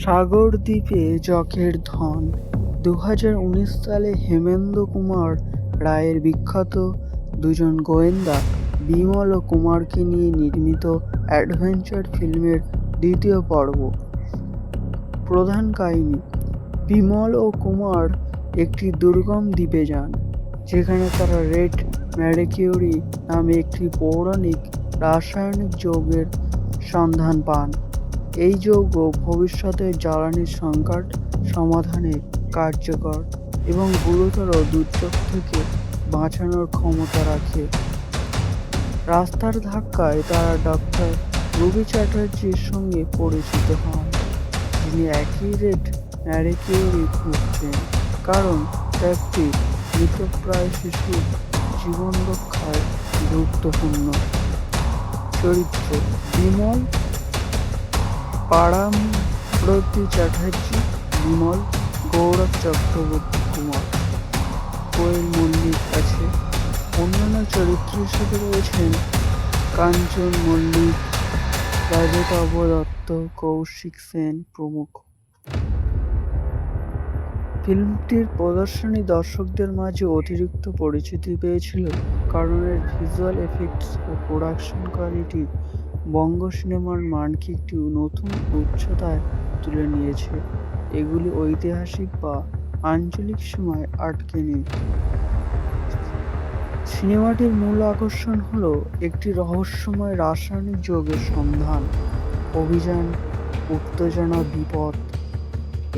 সাগরদ্বীপে যখের ধন। 2019 সালে হেমেন্দ্র কুমার রায়ের বিখ্যাত দুজন গোয়েন্দা বিমল ও কুমারকে নিয়ে নির্মিত অ্যাডভেঞ্চার ফিল্মের দ্বিতীয় পর্ব। প্রধান কাহিনী: বিমল ও কুমার একটি দুর্গম দ্বীপে যান, যেখানে তারা রেড ম্যারকিউরি নামে একটি পৌরাণিক রাসায়নিক যৌগের সন্ধান পান। এই যৌগ ভবিষ্যতের জ্বালানি সংকট সমাধানে কার্যকর এবং গুরুতর দুর্যোগ থেকে বাঁচানোর ক্ষমতা রাখে। রাস্তার ধাক্কায় তারা ডক্টর রবি চ্যাটার্জির সঙ্গে পরিচিত হন, যিনি একই রেড ম্যারকিউরি খুঁজছেন, কারণ একটি মৃতপ্রায় শিশুর জীবন রক্ষায় গুরুত্বপূর্ণ। চরিত্র: বিমল পারামব্রতী চ্যাটার্জি, বিমল গৌরব চক্রবর্তী, কুমার কোয়েল মল্লিক আছে। অন্যান্য চরিত্র হিসেবে রয়েছেন কাঞ্চন মল্লিক, রাজতাভ দত্ত, কৌশিক সেন প্রমুখ। ফিল্মটির প্রদর্শনী দর্শকদের মাঝে অতিরিক্ত পরিচিতি পেয়েছিল কারণ এর ভিজুয়াল এফেক্টস ও প্রোডাকশন কোয়ালিটি বঙ্গ সিনেমার মানকে একটি নতুন উচ্চতায় তুলে নিয়েছে। এগুলি ঐতিহাসিক বা আঞ্চলিক সীমায় আটকে নেই। সিনেমাটির মূল আকর্ষণ হল একটি রহস্যময় রাসায়নিক যৌগের সন্ধান, অভিযান, উত্তেজনা, বিপদ।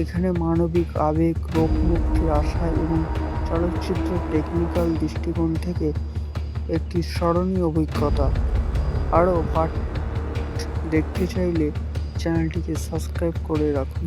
এখানে মানবিক আবেগ, রোগ মুক্তির আশা এবং চলচ্চিত্রের টেকনিক্যাল দৃষ্টিকোণ থেকে একটি স্মরণীয় অভিজ্ঞতা। আরও পার্ট দেখতে চাইলে চ্যানেলটিকে সাবস্ক্রাইব করে রাখুন।